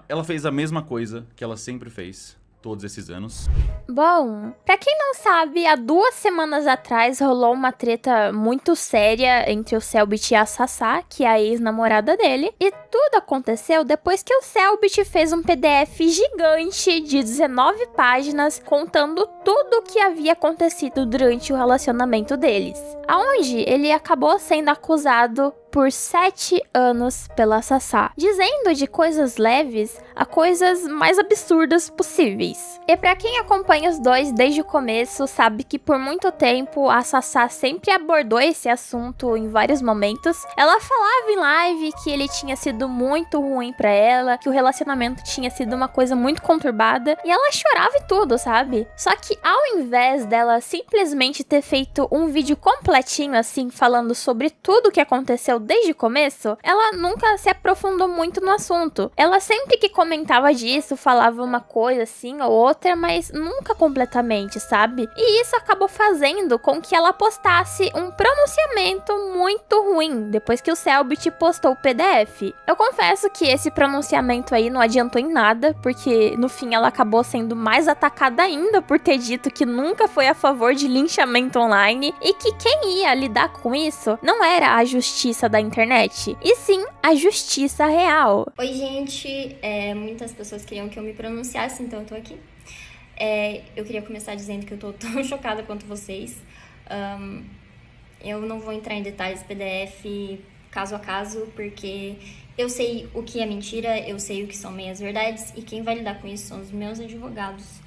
Ela fez a mesma coisa que ela sempre fez todos esses anos. Bom, pra quem não sabe, há 2 semanas atrás rolou uma treta muito séria entre o Cellbit e a Sassá, que é a ex-namorada dele, e tudo aconteceu depois que o Cellbit fez um PDF gigante de 19 páginas contando tudo o que havia acontecido durante o relacionamento deles, aonde ele acabou sendo acusado por 7 anos pela Sassá, dizendo de coisas leves a coisas mais absurdas possíveis. E pra quem acompanha os dois desde o começo, sabe que por muito tempo a Sassá sempre abordou esse assunto em vários momentos. Ela falava em live que ele tinha sido muito ruim pra ela, que o relacionamento tinha sido uma coisa muito conturbada, e ela chorava e tudo, sabe? Só que ao invés dela simplesmente ter feito um vídeo completinho assim, falando sobre tudo o que aconteceu desde o começo, ela nunca se aprofundou muito no assunto. Ela sempre que comentava disso, falava uma coisa assim ou outra, mas nunca completamente, sabe? E isso acabou fazendo com que ela postasse um pronunciamento muito ruim depois que o Cellbit postou o PDF. Eu confesso que esse pronunciamento aí não adiantou em nada, porque no fim ela acabou sendo mais atacada ainda por ter dito que nunca foi a favor de linchamento online e que quem ia lidar com isso não era a justiça da internet, e sim a justiça real. Oi, gente. Muitas pessoas queriam que eu me pronunciasse, então eu tô aqui. Eu queria começar dizendo que eu tô tão chocada quanto vocês. Eu não vou entrar em detalhes PDF caso a caso, porque eu sei o que é mentira, eu sei o que são meias verdades, e quem vai lidar com isso são os meus advogados.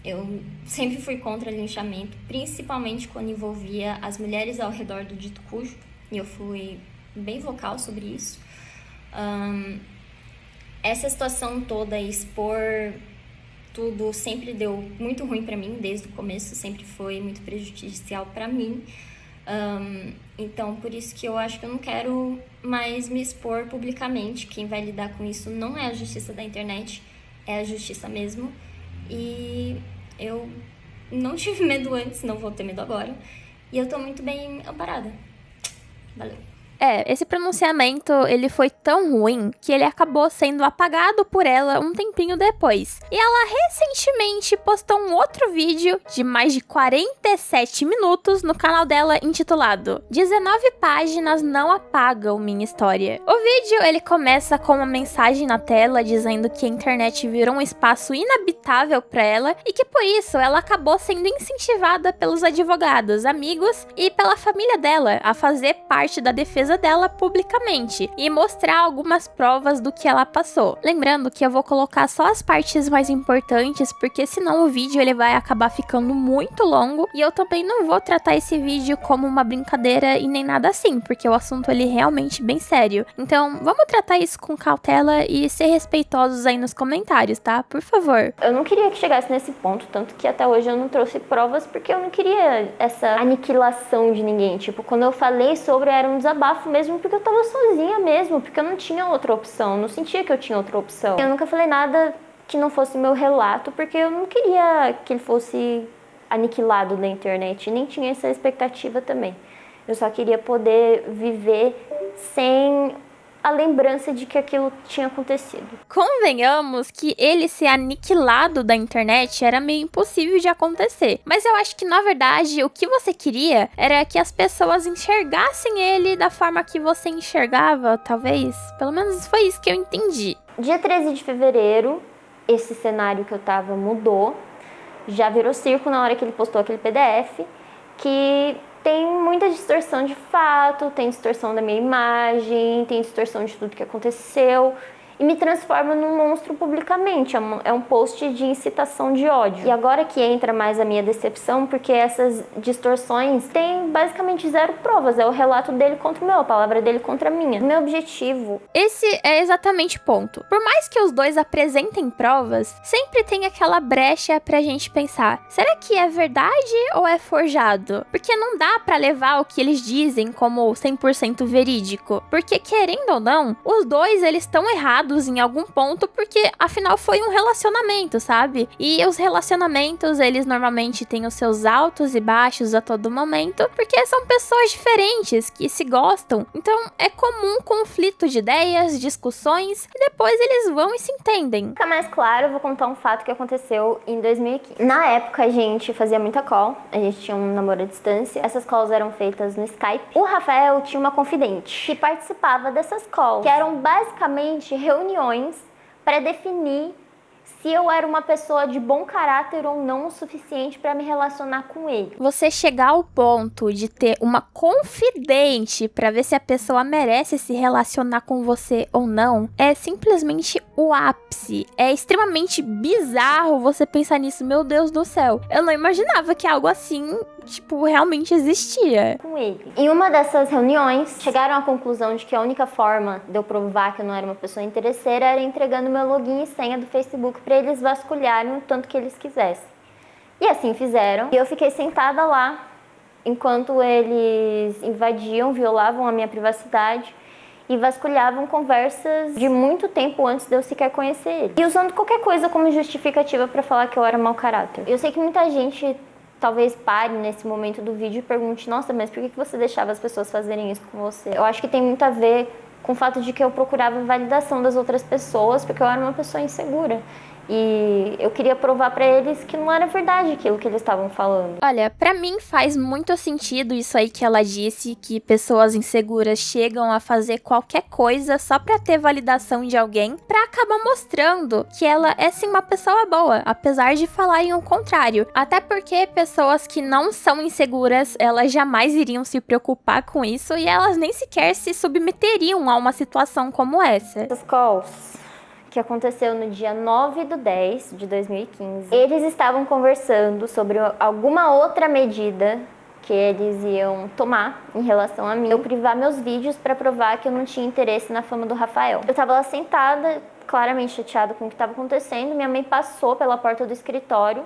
Eu sempre fui contra linchamento, principalmente quando envolvia as mulheres ao redor do dito cujo, e eu fui bem vocal sobre isso. Essa situação toda, expor tudo, sempre deu muito ruim pra mim, desde o começo, sempre foi muito prejudicial pra mim. Então, por isso que eu acho que eu não quero mais me expor publicamente. Quem vai lidar com isso não é a justiça da internet, é a justiça mesmo. E eu não tive medo antes, não vou ter medo agora. E eu tô muito bem amparada. Valeu. Esse pronunciamento, ele foi tão ruim que ele acabou sendo apagado por ela um tempinho depois. E ela recentemente postou um outro vídeo de mais de 47 minutos no canal dela intitulado 19 páginas não apagam minha história. O vídeo, ele começa com uma mensagem na tela dizendo que a internet virou um espaço inabitável para ela e que por isso ela acabou sendo incentivada pelos advogados, amigos e pela família dela a fazer parte da defesa dela publicamente e mostrar algumas provas do que ela passou. Lembrando que eu vou colocar só as partes mais importantes, porque senão o vídeo ele vai acabar ficando muito longo, e eu também não vou tratar esse vídeo como uma brincadeira e nem nada assim, porque o assunto ele é realmente bem sério. Então vamos tratar isso com cautela e ser respeitosos aí nos comentários, tá? Por favor. Eu não queria que chegasse nesse ponto, tanto que até hoje eu não trouxe provas, porque eu não queria essa aniquilação de ninguém. Tipo, quando eu falei sobre, era um desabafo mesmo, porque eu tava sozinha mesmo, porque eu não tinha outra opção, não sentia que eu tinha outra opção. Eu nunca falei nada que não fosse meu relato, porque eu não queria que ele fosse aniquilado na internet, nem tinha essa expectativa também. Eu só queria poder viver sem a lembrança de que aquilo tinha acontecido. Convenhamos que ele ser aniquilado da internet era meio impossível de acontecer, mas eu acho que na verdade o que você queria era que as pessoas enxergassem ele da forma que você enxergava, talvez. Pelo menos foi isso que eu entendi. Dia 13 de fevereiro, esse cenário que eu tava mudou, já virou circo na hora que ele postou aquele PDF, que tem muita distorção de fato, tem distorção da minha imagem, tem distorção de tudo que aconteceu, e me transforma num monstro publicamente. É um post de incitação de ódio. E agora que entra mais a minha decepção, porque essas distorções têm basicamente zero provas. É o relato dele contra o meu, a palavra dele contra a minha. Meu objetivo... Esse é exatamente o ponto. Por mais que os dois apresentem provas, sempre tem aquela brecha pra gente pensar, será que é verdade ou é forjado? Porque não dá pra levar o que eles dizem como 100% verídico. Porque, querendo ou não, os dois eles estão errados frustrados em algum ponto, porque afinal foi um relacionamento, sabe? E os relacionamentos, eles normalmente têm os seus altos e baixos a todo momento, porque são pessoas diferentes que se gostam. Então é comum conflito de ideias, discussões, e depois eles vão e se entendem. Pra ficar mais claro, eu vou contar um fato que aconteceu em 2015. Na época, a gente fazia muita call, a gente tinha um namoro à distância. Essas calls eram feitas no Skype. O Rafael tinha uma confidente que participava dessas calls, que eram basicamente reuniões para definir se eu era uma pessoa de bom caráter ou não o suficiente para me relacionar com ele. Você chegar ao ponto de ter uma confidente para ver se a pessoa merece se relacionar com você ou não é simplesmente o ápice. É extremamente bizarro você pensar nisso. Meu Deus do céu. Eu não imaginava que algo assim, realmente existia. Com ele. Em uma dessas reuniões, chegaram à conclusão de que a única forma de eu provar que eu não era uma pessoa interesseira era entregando meu login e senha do Facebook para eles vasculharem o tanto que eles quisessem. E assim fizeram. E eu fiquei sentada lá enquanto eles invadiam, violavam a minha privacidade e vasculhavam conversas de muito tempo antes de eu sequer conhecer ele. E usando qualquer coisa como justificativa para falar que eu era mau caráter. Eu sei que muita gente talvez pare nesse momento do vídeo e pergunte: nossa, mas por que você deixava as pessoas fazerem isso com você? Eu acho que tem muito a ver com o fato de que eu procurava validação das outras pessoas, porque eu era uma pessoa insegura. E eu queria provar pra eles que não era verdade aquilo que eles estavam falando. Olha, pra mim faz muito sentido isso aí que ela disse, que pessoas inseguras chegam a fazer qualquer coisa só pra ter validação de alguém, pra acabar mostrando que ela é sim uma pessoa boa, apesar de falarem o contrário. Até porque pessoas que não são inseguras, elas jamais iriam se preocupar com isso e elas nem sequer se submeteriam a uma situação como essa. Essas calls que aconteceu no dia 9/10 de 2015. Eles estavam conversando sobre alguma outra medida que eles iam tomar em relação a mim. Eu privar meus vídeos para provar que eu não tinha interesse na fama do Rafael. Eu tava lá sentada, claramente chateada com o que estava acontecendo. Minha mãe passou pela porta do escritório.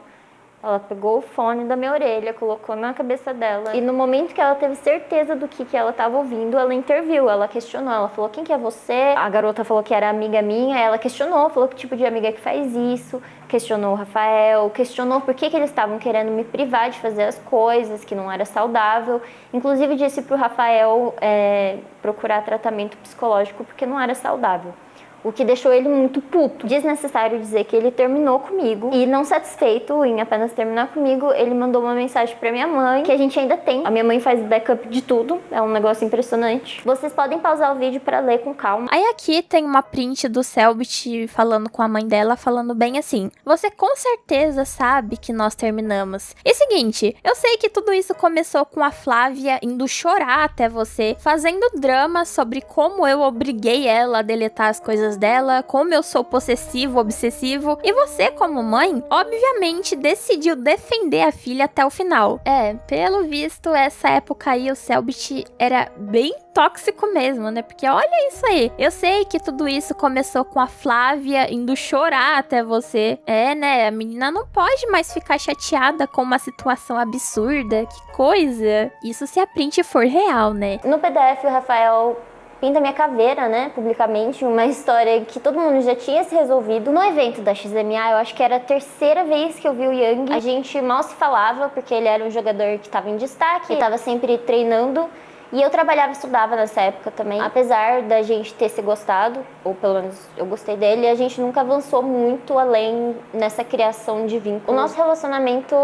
Ela pegou o fone da minha orelha, colocou na cabeça dela. E no momento que ela teve certeza do que ela estava ouvindo, ela interviu, ela questionou. Ela falou: quem que é você? A garota falou que era amiga minha. Ela questionou, falou que tipo de amiga que faz isso. Questionou o Rafael, questionou por que eles estavam querendo me privar de fazer as coisas, que não era saudável. Inclusive disse pro Rafael procurar tratamento psicológico porque não era saudável. O que deixou ele muito puto. Desnecessário dizer que ele terminou comigo e, não satisfeito em apenas terminar comigo, ele mandou uma mensagem pra minha mãe, que a gente ainda tem. A minha mãe faz backup de tudo, é um negócio impressionante. Vocês podem pausar o vídeo pra ler com calma. Aí aqui tem uma print do Selbit falando com a mãe dela, falando bem assim: você com certeza sabe que nós terminamos. E seguinte, eu sei que tudo isso começou com a Flávia indo chorar até você, fazendo drama sobre como eu obriguei ela a deletar as coisas dela, como eu sou possessivo, obsessivo, e você, como mãe, obviamente decidiu defender a filha até o final. Pelo visto, essa época aí o Selbit era bem tóxico mesmo, né? Porque olha isso aí. Eu sei que tudo isso começou com a Flávia indo chorar até você. Né? A menina não pode mais ficar chateada com uma situação absurda. Que coisa. Isso se a print for real, né? No PDF, o Rafael pinta minha caveira, né, publicamente, uma história que todo mundo já tinha se resolvido. No evento da XMA, eu acho que era a terceira vez que eu vi o Yang. A gente mal se falava, porque ele era um jogador que estava em destaque, ele estava sempre treinando. E eu trabalhava e estudava nessa época também. Apesar da gente ter se gostado, ou pelo menos eu gostei dele, a gente nunca avançou muito além nessa criação de vínculo. O nosso relacionamento,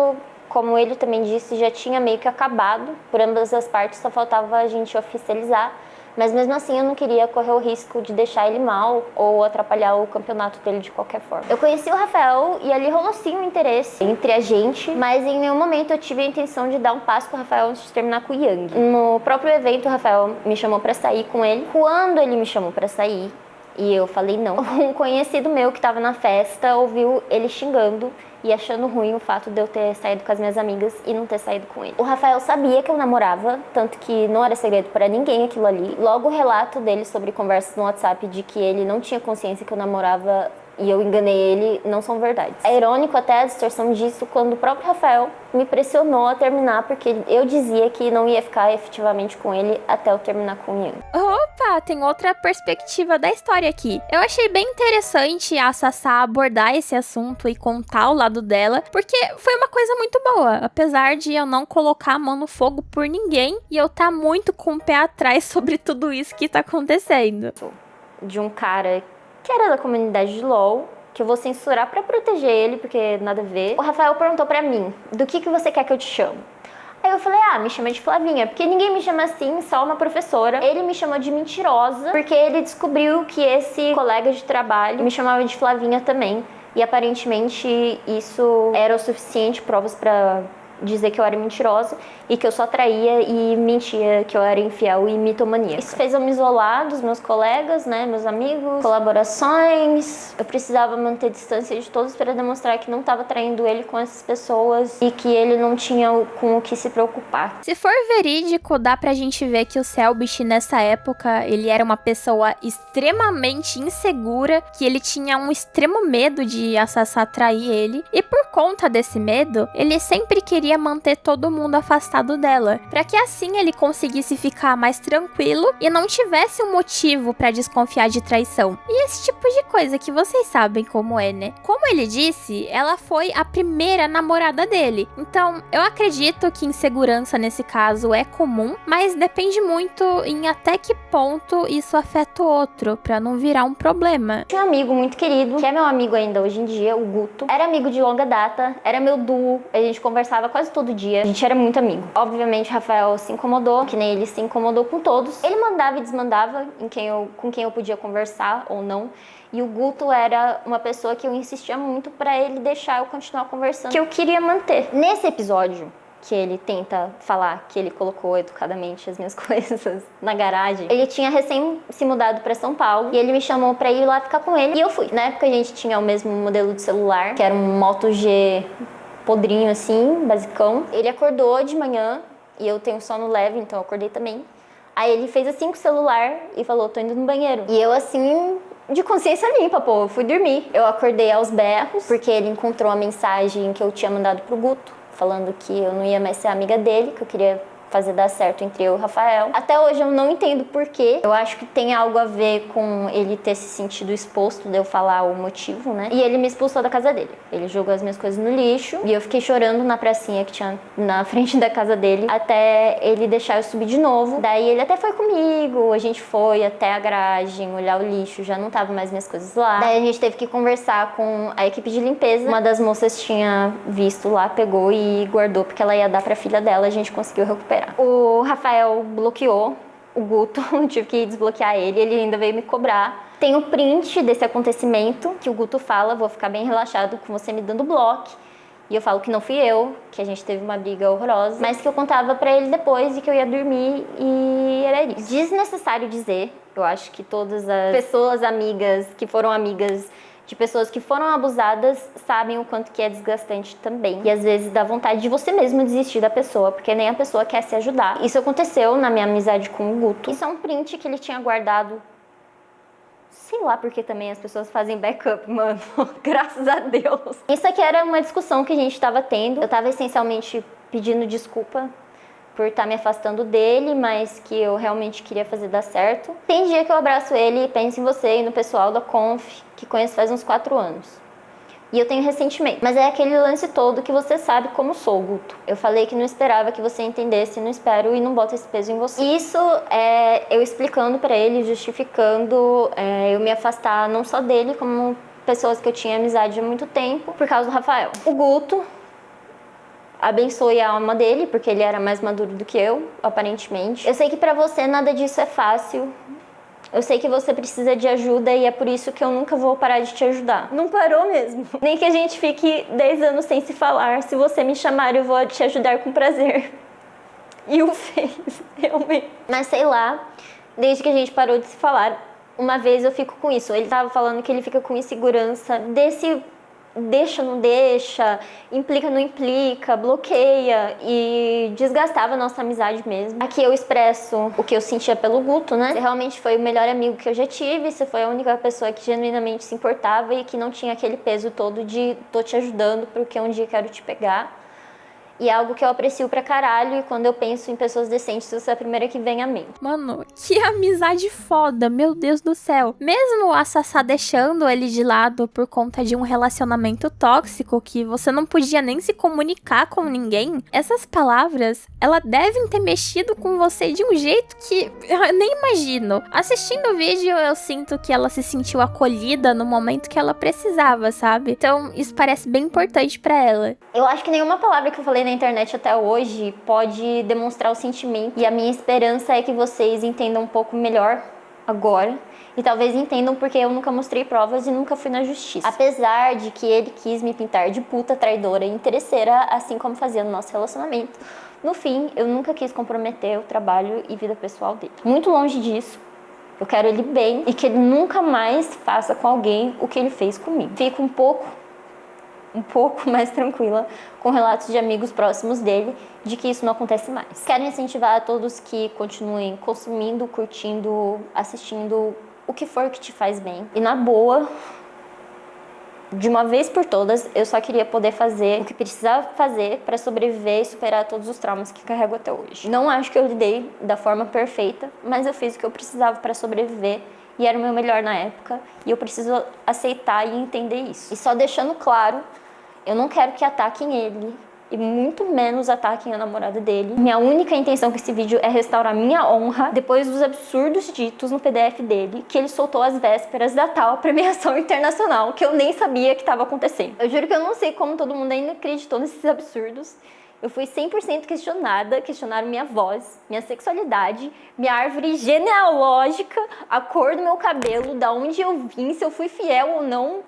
como ele também disse, já tinha meio que acabado. Por ambas as partes, só faltava a gente oficializar. Mas mesmo assim eu não queria correr o risco de deixar ele mal ou atrapalhar o campeonato dele de qualquer forma. Eu conheci o Rafael e ali rolou sim um interesse entre a gente, mas em nenhum momento eu tive a intenção de dar um passo com o Rafael antes de terminar com o Yang. No próprio evento o Rafael me chamou pra sair com ele. Quando ele me chamou pra sair e eu falei não, um conhecido meu que tava na festa ouviu ele xingando e achando ruim o fato de eu ter saído com as minhas amigas e não ter saído com ele. O Rafael sabia que eu namorava, tanto que não era segredo para ninguém aquilo ali. Logo o relato dele sobre conversas no WhatsApp de que ele não tinha consciência que eu namorava e eu enganei ele, não são verdades. É irônico até a distorção disso quando o próprio Rafael me pressionou a terminar, porque eu dizia que não ia ficar efetivamente com ele até eu terminar com o Yang. Opa, lá, tem outra perspectiva da história aqui. Eu achei bem interessante a Sassá abordar esse assunto e contar o lado dela, porque foi uma coisa muito boa, apesar de eu não colocar a mão no fogo por ninguém e eu tá muito com o pé atrás sobre tudo isso que tá acontecendo. De um cara que era da comunidade de LoL, que eu vou censurar pra proteger ele, porque nada a ver. O Rafael perguntou pra mim, do que você quer que eu te chame? Aí eu falei, me chama de Flavinha, porque ninguém me chama assim, só uma professora. Ele me chamou de mentirosa, porque ele descobriu que esse colega de trabalho me chamava de Flavinha também. E aparentemente isso era o suficiente, provas pra dizer que eu era mentirosa e que eu só traía e mentia, que eu era infiel e mitomaníaca. Isso fez eu me isolar dos meus colegas, né, meus amigos, colaborações. Eu precisava manter distância de todos para demonstrar que não estava traindo ele com essas pessoas e que ele não tinha com o que se preocupar. Se for verídico, dá pra gente ver que o Cellbit nessa época, ele era uma pessoa extremamente insegura, que ele tinha um extremo medo de a Sassá trair ele, e por conta desse medo, ele sempre queria manter todo mundo afastado dela, para que assim ele conseguisse ficar mais tranquilo e não tivesse um motivo para desconfiar de traição. E esse tipo de coisa que vocês sabem como é, né? Como ele disse, ela foi a primeira namorada dele. Então, eu acredito que insegurança nesse caso é comum, mas depende muito em até que ponto isso afeta o outro, para não virar um problema. Tinha um amigo muito querido, que é meu amigo ainda hoje em dia, o Guto. Era amigo de longa data, era meu duo, a gente conversava quase todo dia, a gente era muito amigo. Obviamente, Rafael se incomodou, que nem ele se incomodou com todos. Ele mandava e desmandava com quem eu podia conversar ou não. E o Guto era uma pessoa que eu insistia muito pra ele deixar eu continuar conversando, que eu queria manter. Nesse episódio, que ele tenta falar que ele colocou educadamente as minhas coisas na garagem, ele tinha recém se mudado pra São Paulo e ele me chamou pra ir lá ficar com ele. E eu fui. Na época a gente tinha o mesmo modelo de celular, que era um Moto G podrinho assim, basicão. Ele acordou de manhã e eu tenho sono leve, então eu acordei também. Aí ele fez assim com o celular e falou, tô indo no banheiro. E eu assim, de consciência limpa, pô, eu fui dormir. Eu acordei aos berros, porque ele encontrou a mensagem que eu tinha mandado pro Guto, falando que eu não ia mais ser amiga dele, que eu queria fazer dar certo entre eu e o Rafael. Até hoje eu não entendo porquê. Eu acho que tem algo a ver com ele ter se sentido exposto de eu falar o motivo, né? E ele me expulsou da casa dele. Ele jogou as minhas coisas no lixo e eu fiquei chorando na pracinha que tinha na frente da casa dele até ele deixar eu subir de novo. Daí ele até foi comigo, a gente foi até a garagem olhar o lixo, já não tava mais minhas coisas lá. Daí a gente teve que conversar com a equipe de limpeza. Uma das moças tinha visto lá, pegou e guardou porque ela ia dar pra filha dela, a gente conseguiu recuperar. O Rafael bloqueou o Guto, tive que desbloquear ele ainda veio me cobrar. Tem o print desse acontecimento que o Guto fala, vou ficar bem relaxado com você me dando bloco. E eu falo que não fui eu, que a gente teve uma briga horrorosa, mas que eu contava pra ele depois e que eu ia dormir e era isso. Desnecessário dizer, eu acho que todas as pessoas amigas que foram amigas de pessoas que foram abusadas sabem o quanto que é desgastante também. E às vezes dá vontade de você mesmo desistir da pessoa, porque nem a pessoa quer se ajudar. Isso aconteceu na minha amizade com o Guto. Isso é um print que ele tinha guardado. Sei lá porque também as pessoas fazem backup, mano. Graças a Deus. Isso aqui era uma discussão que a gente tava tendo. Eu tava essencialmente pedindo desculpa por estar me afastando dele, mas que eu realmente queria fazer dar certo. Tem dia que eu abraço ele e penso em você e no pessoal da Conf, que conheço faz uns 4 anos. E eu tenho ressentimento. Mas é aquele lance todo que você sabe como sou, Guto. Eu falei que não esperava que você entendesse, não espero e não boto esse peso em você. Isso é eu explicando pra ele, justificando eu me afastar não só dele, como pessoas que eu tinha amizade há muito tempo, por causa do Rafael. O Guto abençoe a alma dele, porque ele era mais maduro do que eu, aparentemente. Eu sei que pra você nada disso é fácil. Eu sei que você precisa de ajuda e é por isso que eu nunca vou parar de te ajudar. Não parou mesmo. Nem que a gente fique 10 anos sem se falar. Se você me chamar, eu vou te ajudar com prazer. E o fez, realmente. Mas sei lá, desde que a gente parou de se falar, uma vez eu fico com isso. Ele tava falando que ele fica com insegurança desse deixa, não deixa, implica, não implica, bloqueia e desgastava a nossa amizade mesmo. Aqui eu expresso o que eu sentia pelo Guto, né? Você realmente foi o melhor amigo que eu já tive, você foi a única pessoa que genuinamente se importava e que não tinha aquele peso todo de tô te ajudando porque um dia quero te pegar. E é algo que eu aprecio pra caralho, e quando eu penso em pessoas decentes, você é a primeira que vem à mente. Mano, que amizade foda, meu Deus do céu. Mesmo a Sassá deixando ele de lado por conta de um relacionamento tóxico que você não podia nem se comunicar com ninguém, essas palavras, elas devem ter mexido com você de um jeito que eu nem imagino. Assistindo o vídeo, eu sinto que ela se sentiu acolhida no momento que ela precisava, sabe? Então, isso parece bem importante pra ela. Eu acho que nenhuma palavra que eu falei na internet até hoje pode demonstrar o sentimento. E a minha esperança é que vocês entendam um pouco melhor agora. E talvez entendam porque eu nunca mostrei provas e nunca fui na justiça. Apesar de que ele quis me pintar de puta, traidora e interesseira, assim como fazia no nosso relacionamento. No fim, eu nunca quis comprometer o trabalho e vida pessoal dele. Muito longe disso. Eu quero ele bem e que ele nunca mais faça com alguém o que ele fez comigo. Fico um pouco mais tranquila com relatos de amigos próximos dele de que isso não acontece mais. Quero incentivar a todos que continuem consumindo, curtindo, assistindo o que for que te faz bem. E na boa, de uma vez por todas, eu só queria poder fazer o que precisava fazer para sobreviver e superar todos os traumas que carrego até hoje. Não acho que eu lidei da forma perfeita, mas eu fiz o que eu precisava para sobreviver. E era o meu melhor na época, e eu preciso aceitar e entender isso. E só deixando claro, eu não quero que ataquem ele, e muito menos ataquem a namorada dele. Minha única intenção com esse vídeo é restaurar minha honra depois dos absurdos ditos no PDF dele, que ele soltou às vésperas da tal premiação internacional, que eu nem sabia que estava acontecendo. Eu juro que eu não sei como todo mundo ainda acreditou nesses absurdos. Eu fui 100% questionada, questionaram minha voz, minha sexualidade, minha árvore genealógica, a cor do meu cabelo, da onde eu vim, se eu fui fiel ou não,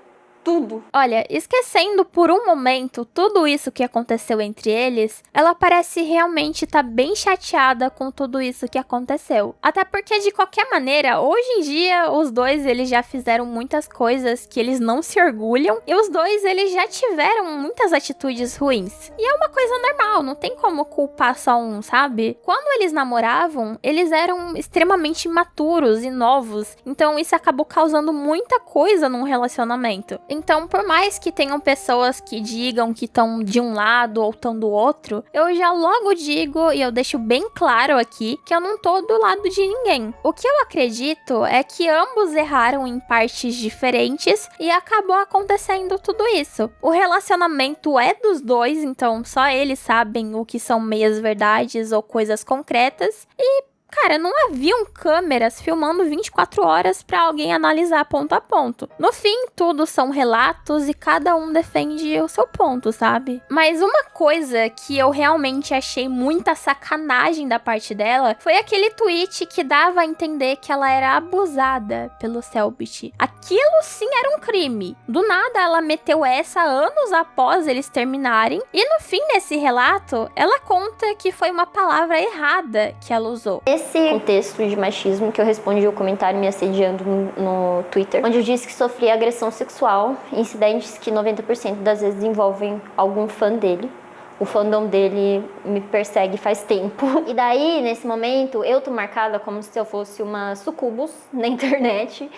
tudo. Olha, esquecendo por um momento tudo isso que aconteceu entre eles, ela parece realmente estar bem chateada com tudo isso que aconteceu. Até porque, de qualquer maneira, hoje em dia, os dois eles já fizeram muitas coisas que eles não se orgulham, e os dois eles já tiveram muitas atitudes ruins. E é uma coisa normal, não tem como culpar só um, sabe? Quando eles namoravam, eles eram extremamente imaturos e novos, então isso acabou causando muita coisa num relacionamento. Então, por mais que tenham pessoas que digam que estão de um lado ou estão do outro, eu já logo digo e eu deixo bem claro aqui que eu não tô do lado de ninguém. O que eu acredito é que ambos erraram em partes diferentes e acabou acontecendo tudo isso. O relacionamento é dos dois, então só eles sabem o que são meias verdades ou coisas concretas e cara, não haviam câmeras filmando 24 horas pra alguém analisar ponto a ponto. No fim, tudo são relatos e cada um defende o seu ponto, sabe? Mas uma coisa que eu realmente achei muita sacanagem da parte dela foi aquele tweet que dava a entender que ela era abusada pelo Cellbit. Aquilo sim era um crime. Do nada, ela meteu essa anos após eles terminarem e no fim desse relato, ela conta que foi uma palavra errada que ela usou. Esse contexto de machismo que eu respondi o comentário me assediando no Twitter, onde eu disse que sofri agressão sexual, incidentes que 90% das vezes envolvem algum fã dele. O fandom dele me persegue faz tempo. E daí, nesse momento, eu tô marcada como se eu fosse uma sucubus na internet.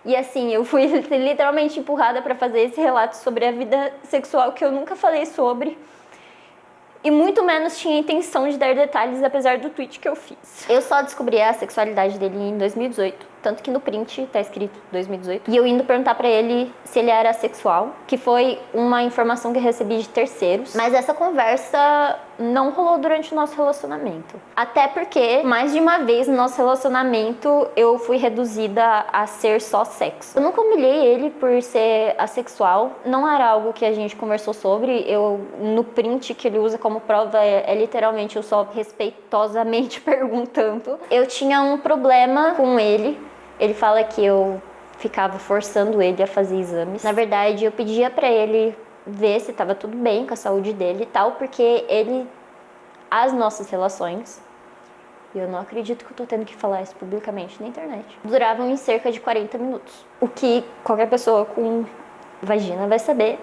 E assim, eu fui literalmente empurrada pra fazer esse relato sobre a vida sexual que eu nunca falei sobre. E muito menos tinha intenção de dar detalhes, apesar do tweet que eu fiz. Eu só descobri a sexualidade dele em 2018. Tanto que no print tá escrito 2018. E eu indo perguntar pra ele se ele era assexual, que foi uma informação que eu recebi de terceiros. Mas essa conversa não rolou durante o nosso relacionamento. Até porque, mais de uma vez no nosso relacionamento, eu fui reduzida a ser só sexo. Eu nunca humilhei ele por ser assexual. Não era algo que a gente conversou sobre. No print que ele usa como prova, é literalmente eu só respeitosamente perguntando. Eu tinha um problema com ele. Ele fala que eu ficava forçando ele a fazer exames. Na verdade, eu pedia pra ele ver se tava tudo bem com a saúde dele e tal, porque as nossas relações, e eu não acredito que eu tô tendo que falar isso publicamente na internet, duravam em cerca de 40 minutos. O que qualquer pessoa com vagina vai saber,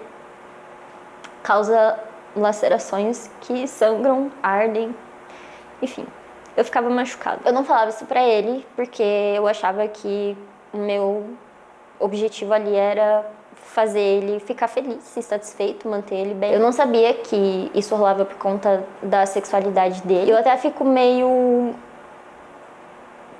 causa lacerações que sangram, ardem, enfim. Eu ficava machucada. Eu não falava isso pra ele, porque eu achava que o meu objetivo ali era fazer ele ficar feliz e satisfeito, manter ele bem. Eu não sabia que isso rolava por conta da sexualidade dele. Eu até fico meio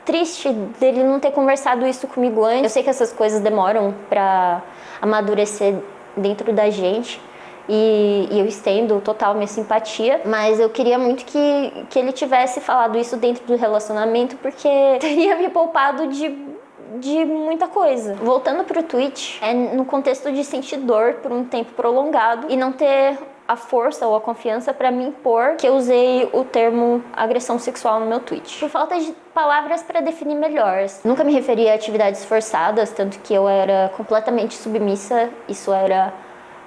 triste dele não ter conversado isso comigo antes. Eu sei que essas coisas demoram pra amadurecer dentro da gente. E eu estendo total minha simpatia, mas eu queria muito que ele tivesse falado isso dentro do relacionamento, porque teria me poupado de muita coisa. Voltando pro tweet, é no contexto de sentir dor por um tempo prolongado e não ter a força ou a confiança para me impor que eu usei o termo agressão sexual no meu tweet. Por falta de palavras para definir melhor. Nunca me referi a atividades forçadas, tanto que eu era completamente submissa, isso era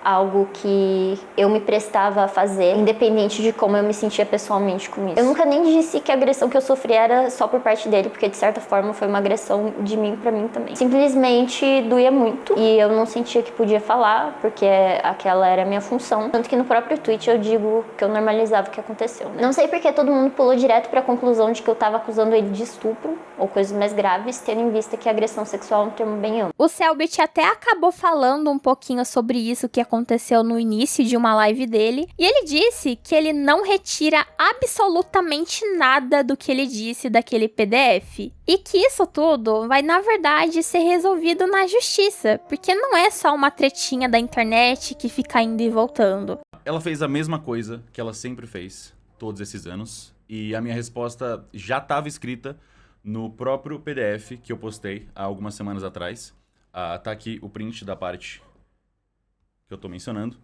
algo que eu me prestava a fazer, independente de como eu me sentia pessoalmente com isso. Eu nunca nem disse que a agressão que eu sofri era só por parte dele, porque de certa forma foi uma agressão de mim pra mim também. Simplesmente doía muito e eu não sentia que podia falar, porque aquela era a minha função. Tanto que no próprio tweet eu digo que eu normalizava o que aconteceu, né? Não sei porque todo mundo pulou direto pra conclusão de que eu tava acusando ele de estupro ou coisas mais graves, tendo em vista que a agressão sexual é um termo bem amplo. O Cellbit até acabou falando um pouquinho sobre isso que aconteceu no início de uma live dele, e ele disse que ele não retira absolutamente nada do que ele disse daquele PDF, e que isso tudo vai, na verdade, ser resolvido na justiça, porque não é só uma tretinha da internet que fica indo e voltando. Ela fez a mesma coisa que ela sempre fez todos esses anos, e a minha resposta já estava escrita no próprio PDF que eu postei há algumas semanas atrás. Tá aqui o print da parte que eu tô mencionando.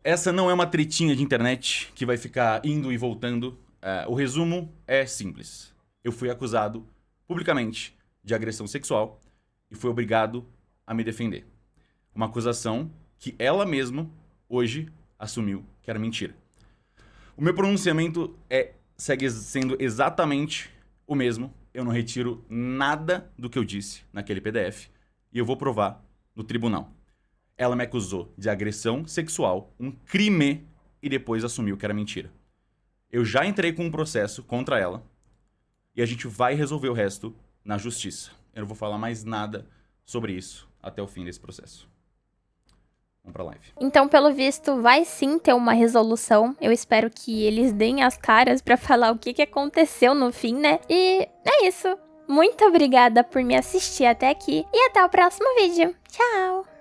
Essa não é uma tretinha de internet que vai ficar indo e voltando. O resumo é simples. Eu fui acusado publicamente de agressão sexual e fui obrigado a me defender. Uma acusação que ela mesma hoje assumiu que era mentira. O meu pronunciamento segue sendo exatamente o mesmo. Eu não retiro nada do que eu disse naquele PDF e eu vou provar no tribunal. Ela me acusou de agressão sexual, um crime, e depois assumiu que era mentira. Eu já entrei com um processo contra ela e a gente vai resolver o resto na justiça. Eu não vou falar mais nada sobre isso até o fim desse processo. Vamos pra live. Então, pelo visto, vai sim ter uma resolução. Eu espero que eles deem as caras pra falar o que aconteceu no fim, né? E é isso. Muito obrigada por me assistir até aqui e até o próximo vídeo. Tchau!